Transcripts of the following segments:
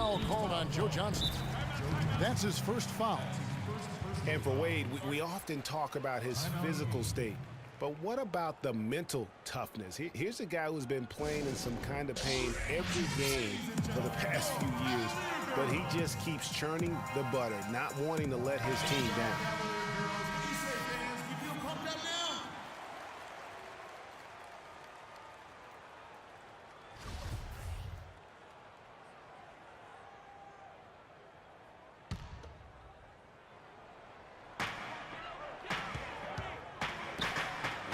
foul called on Joe Johnson. That's his first foul. And for Wade, we often talk about his physical state. But what about the mental toughness? Here's a guy who's been playing in some kind of pain every game for the past few years, but he just keeps churning the butter, not wanting to let his team down.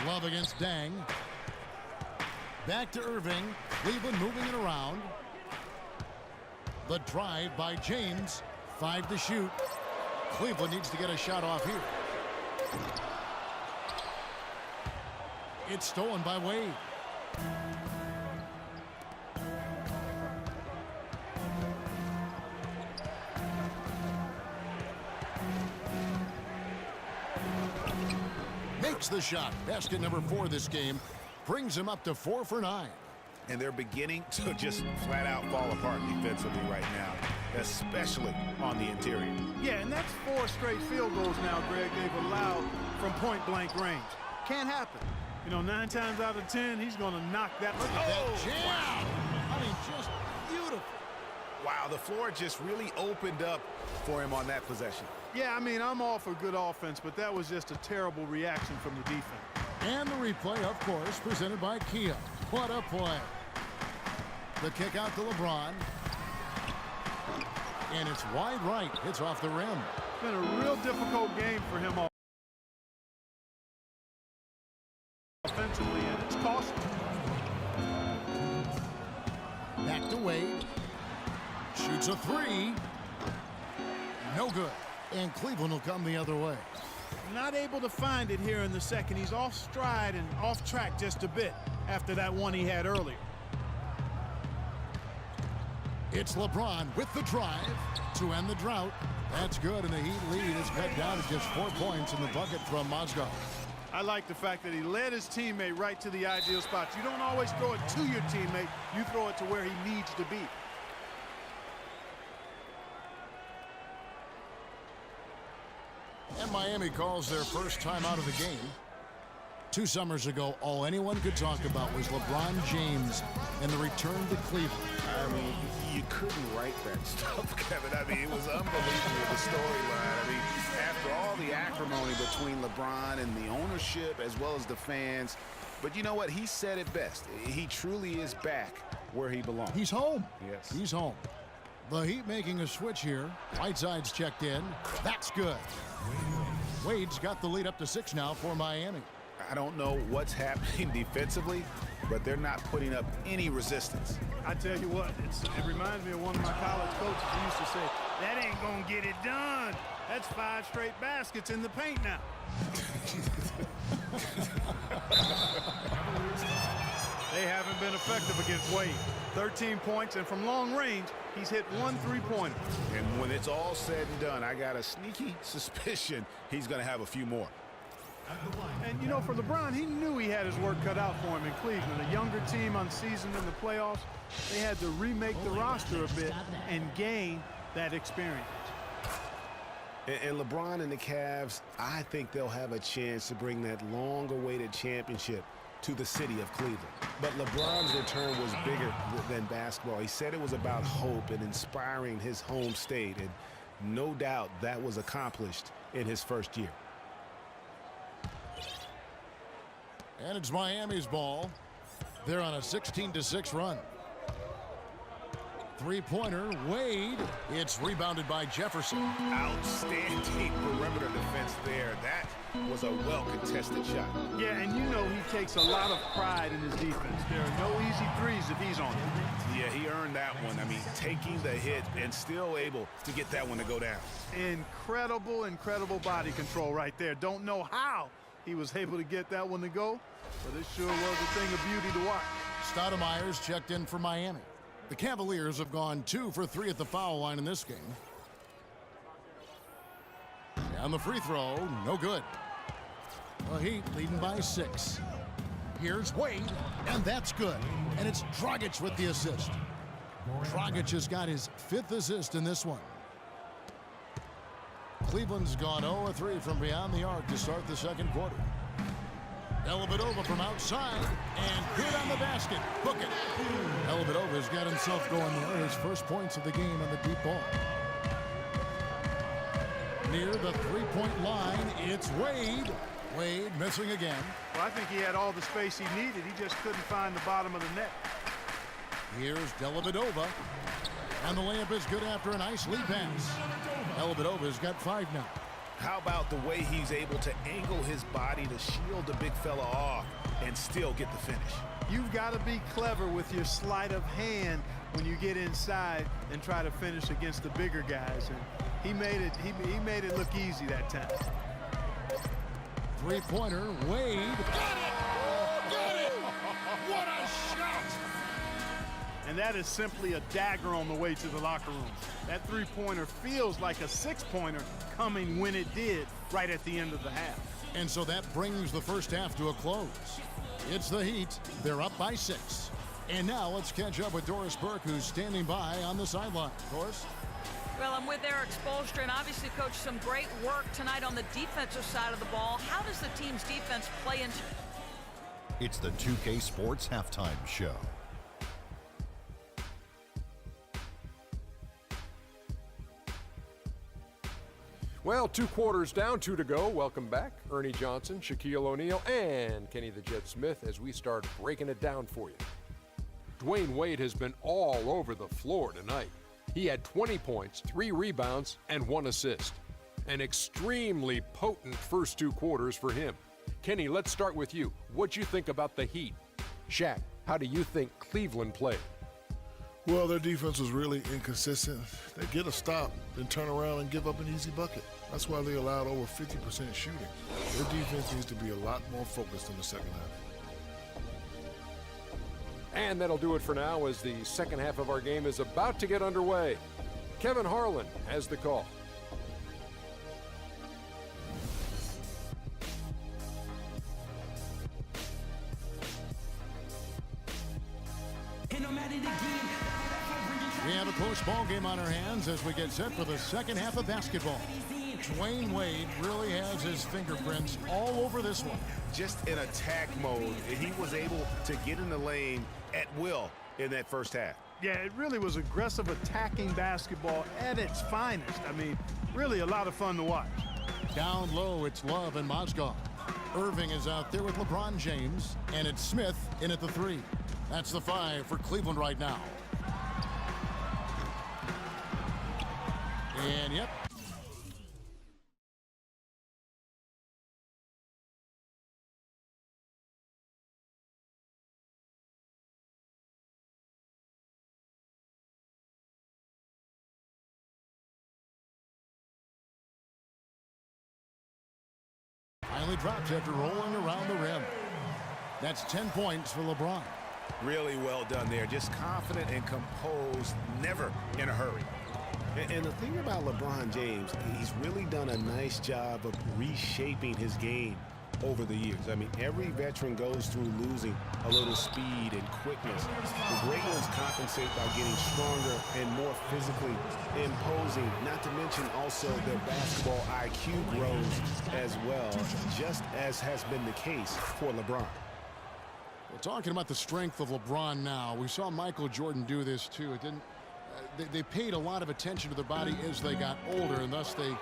Love against Dang. Back to Irving. Cleveland moving it around. The drive by James. 5 to shoot. Cleveland needs to get a shot off here. It's stolen by Wade. Makes the shot. Basket number 4 this game. Brings him up to 4 for 9. And they're beginning to just flat out fall apart defensively right now, especially on the interior. Yeah, and that's 4 straight field goals now, Greg, they've allowed from point-blank range. Can't happen. You know, 9 times out of 10, he's going to knock that. Look at that jam. Wow. I mean, just beautiful. Wow, the floor just really opened up for him on that possession. Yeah, I mean, I'm all for good offense, but that was just a terrible reaction from the defense. And the replay, of course, presented by Kia. What a play. The kick out to LeBron. And it's wide right. Hits off the rim. It's been a real difficult game for him offensively, and it's cost him. Back to Wade. Shoots a 3. No good. And Cleveland will come the other way. Not able to find it here in the second. He's off stride and off track just a bit after that one he had earlier. It's LeBron with the drive to end the drought. That's good, and the Heat lead is cut down to just 4 points in the bucket from Mozgov. I like the fact that he led his teammate right to the ideal spot. You don't always throw it to your teammate. You throw it to where he needs to be. And Miami calls their first time out of the game. 2 summers ago, all anyone could talk about was LeBron James and the return to Cleveland. I mean, you couldn't write that stuff, Kevin. I mean, it was unbelievable, the storyline. I mean, after all the acrimony between LeBron and the ownership as well as the fans, but you know what? He said it best. He truly is back where he belongs. He's home. Yes. He's home. The Heat making a switch here. Whiteside's checked in. That's good. Wade's got the lead up to 6 now for Miami. I don't know what's happening defensively, but they're not putting up any resistance. I tell you what, it reminds me of one of my college coaches who used to say, that ain't gonna get it done. That's 5 straight baskets in the paint now. They haven't been effective against Wade. 13 points, and from long range, he's hit 1 3-pointer. And when it's all said and done, I got a sneaky suspicion he's going to have a few more. And, you know, for LeBron, he knew he had his work cut out for him in Cleveland. A younger team unseasoned in the playoffs. They had to remake the roster a bit and gain that experience. And LeBron and the Cavs, I think they'll have a chance to bring that long-awaited championship to the city of Cleveland. But LeBron's return was bigger than basketball. He said it was about hope and inspiring his home state, and no doubt that was accomplished in his first year. And it's Miami's ball. They're on a 16-6 run. 3-pointer, Wade. It's rebounded by Jefferson. Outstanding perimeter defense there. That was a well-contested shot. Yeah, and you know he takes a lot of pride in his defense. There are no easy threes if he's on it. Yeah, he earned that one. I mean, taking the hit and still able to get that one to go down. Incredible, incredible body control right there. Don't know how he was able to get that one to go, but it sure was a thing of beauty to watch. Stoudemire's checked in for Miami. The Cavaliers have gone 2 for 3 at the foul line in this game. And the free throw, no good. The Heat leading by 6. Here's Wade, and that's good. And it's Dragic with the assist. Dragic has got his 5th assist in this one. Cleveland's gone 0-3 from beyond the arc to start the second quarter. Elabadova from outside, and good on the basket. Book it. Elabadova's got himself going there. His first points of the game on the deep ball. Near the three-point line, it's Wade. Wade missing again. Well, I think he had all the space he needed. He just couldn't find the bottom of the net. Here's Dellavedova. And the layup is good after a nice lead pass. Dellavedova's got 5 now. How about the way he's able to angle his body to shield the big fella off and still get the finish? You've got to be clever with your sleight of hand when you get inside and try to finish against the bigger guys. And he made it look easy that time. Three-pointer, Wade. Got it! Got it! What a shot! And that is simply a dagger on the way to the locker room. That three-pointer feels like a 6-pointer coming when it did right at the end of the half. And so that brings the first half to a close. It's the Heat. They're up by 6. And now let's catch up with Doris Burke, who's standing by on the sideline. Doris? Well, I'm with Eric Spoelstra, and obviously, Coach, some great work tonight on the defensive side of the ball. How does the team's defense play into... It's the 2K Sports Halftime Show. Well, 2 quarters down, 2 to go. Welcome back, Ernie Johnson, Shaquille O'Neal, and Kenny the Jet Smith as we start breaking it down for you. Dwayne Wade has been all over the floor tonight. He had 20 points, 3 rebounds, and 1 assist. An extremely potent first 2 quarters for him. Kenny, let's start with you. What'd you think about the Heat? Shaq, how do you think Cleveland played? Well, their defense was really inconsistent. They get a stop, then turn around and give up an easy bucket. That's why they allowed over 50% shooting. Their defense needs to be a lot more focused in the second half. And that'll do it for now as the second half of our game is about to get underway. Kevin Harlan has the call. We have a close ball game on our hands as we get set for the second half of basketball. Dwayne Wade really has his fingerprints all over this one. Just in attack mode, he was able to get in the lane at will in that first half. Yeah, it really was aggressive attacking basketball at its finest. I mean, really a lot of fun to watch. Down low, it's Love and Mozgov. Irving is out there with LeBron James, and it's Smith in at the 3. That's the 5 for Cleveland right now. And yep. Finally drops after rolling around the rim. That's 10 points for LeBron. Really well done there. Just confident and composed, never in a hurry. And the thing about LeBron James, he's really done a nice job of reshaping his game over the years. I mean, every veteran goes through losing a little speed and quickness. The great ones compensate by getting stronger and more physically imposing, not to mention also their basketball IQ grows as well, just as has been the case for LeBron. We're talking about the strength of LeBron now. We saw Michael Jordan do this too. It didn't. They paid a lot of attention to their body as they got older, and thus they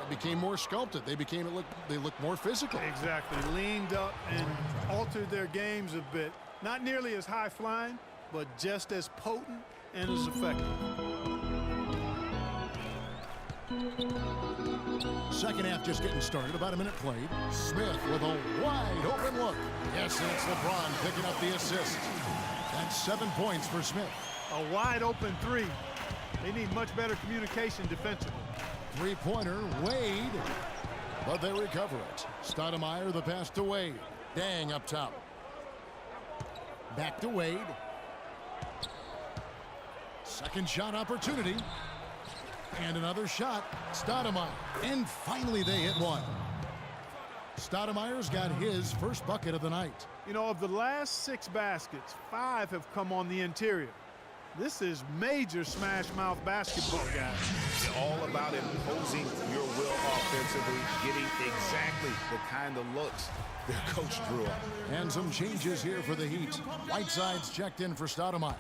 became more sculpted. They looked more physical. Exactly. Leaned up and altered their games a bit. Not nearly as high flying, but just as potent and as effective. Second half just getting started. About a minute played. Smith with a wide open look. Yes, and it's LeBron picking up the assist. That's 7 points for Smith. A wide open 3. They need much better communication defensively. Three-pointer, Wade. But they recover it. Stoudemire the pass to Wade. Dang up top. Back to Wade. Second shot opportunity. And another shot. Stoudemire. And finally they hit one. Stoudemire's got his first bucket of the night. You know, of the last 6 baskets, 5 have come on the interior. This is major smash mouth basketball, guys. It's all about imposing your will offensively, getting exactly the kind of looks their coach drew up. And some changes here for the Heat. Whiteside's checked in for Stoudemire.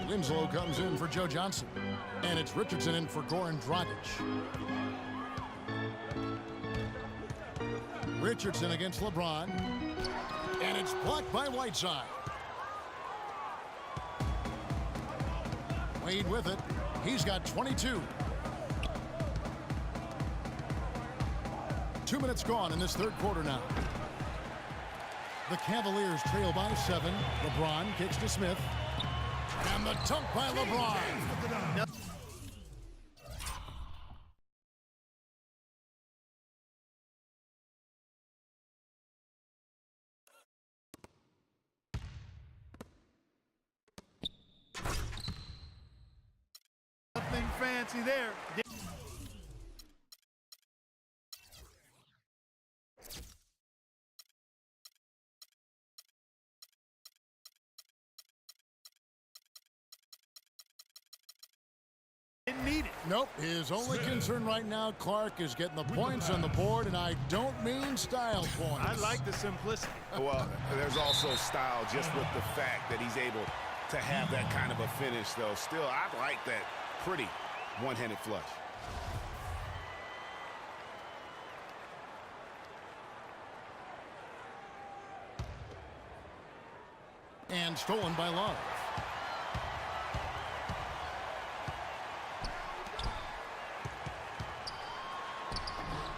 Winslow comes in for Joe Johnson. And it's Richardson in for Goran Dragic. Richardson against LeBron. And it's blocked by Whiteside. Wade with it. He's got 22. 2 minutes gone in this third quarter now. The Cavaliers trail by 7. LeBron kicks to Smith. And the dunk by LeBron. Nothing fancy there. Didn't need it. Nope. His only concern right now, Clark, is getting the points on the board, and I don't mean style points. I like the simplicity. Well, there's also style just with the fact that he's able to have that kind of a finish, though. Still, I like that pretty one-handed flush. And stolen by Love.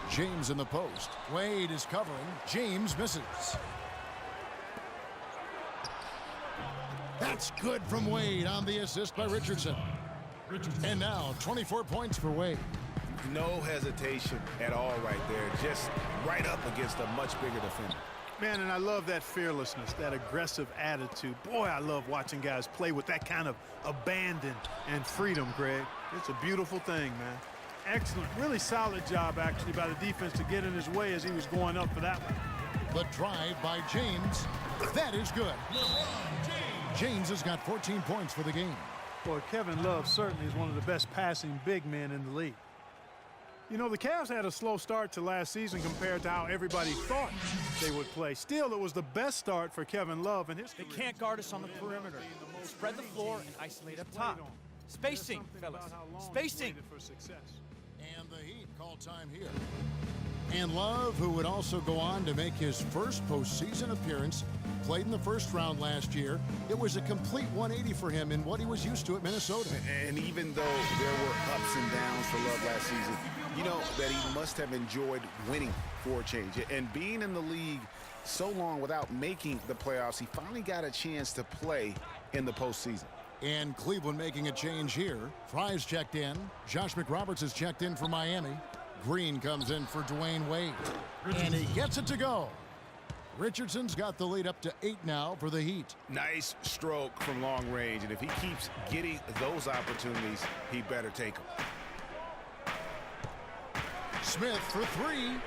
James in the post. Wade is covering. James misses. That's good from Wade on the assist by Richardson. And now 24 points for Wade. No hesitation at all right there. Just right up against a much bigger defender. Man, and I love that fearlessness, that aggressive attitude. Boy, I love watching guys play with that kind of abandon and freedom, Greg. It's a beautiful thing, man. Excellent. Really solid job, actually, by the defense to get in his way as he was going up for that one. The drive by James. That is good. James has got 14 points for the game. Boy, Kevin Love certainly is one of the best passing big men in the league. You know, the Cavs had a slow start to last season compared to how everybody thought they would play. Still, it was the best start for Kevin Love in his They career. can't guard us on the perimeter. Spread the floor and isolate up top. Spacing, fellas. Spacing. For success. And the Heat call time here. And Love, who would also go on to make his first postseason appearance, played in the first round last year. It was a complete 180 for him in what he was used to at Minnesota. And even though there were ups and downs for Love last season, you know that he must have enjoyed winning for a change. And being in the league so long without making the playoffs, he finally got a chance to play in the postseason. And Cleveland making a change here. Fry's checked in. Josh McRoberts is checked in for Miami. Green comes in for Dwayne Wade. And he gets it to go. Richardson's got the lead up to 8 now for the Heat. Nice stroke from long range, and if he keeps getting those opportunities, he better take them. Smith for 3.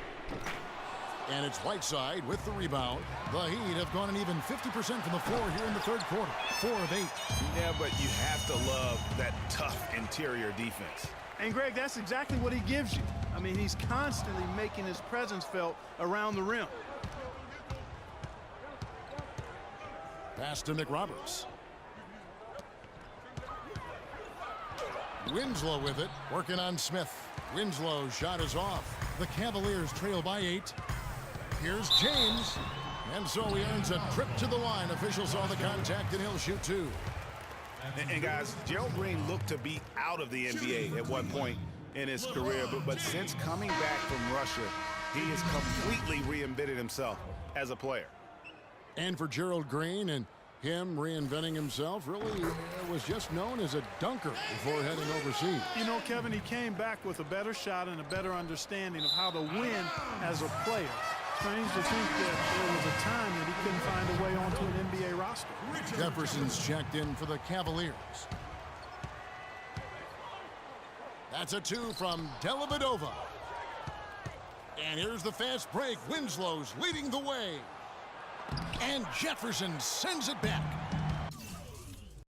And it's Whiteside with the rebound. The Heat have gone an even 50% from the floor here in the third quarter. 4 of 8. Yeah, but you have to love that tough interior defense. And, Greg, that's exactly what he gives you. I mean, he's constantly making his presence felt around the rim. Pass to McRoberts. Winslow with it, working on Smith. Winslow's shot is off. The Cavaliers trail by 8. Here's James. And so he earns a trip to the line. Officials saw the contact, and he'll shoot 2. And guys, Gerald Green looked to be out of the NBA at one point in his career, but since coming back from Russia, he has completely reinvented himself as a player. And for Gerald Green and him reinventing himself, really was just known as a dunker before heading overseas. You know, Kevin, he came back with a better shot and a better understanding of how to win as a player. Strange to think that there was a time that he couldn't find a way onto an NBA roster. Jefferson's checked in for the Cavaliers. That's a 2 from Dellavedova. And here's the fast break. Winslow's leading the way. And Jefferson sends it back.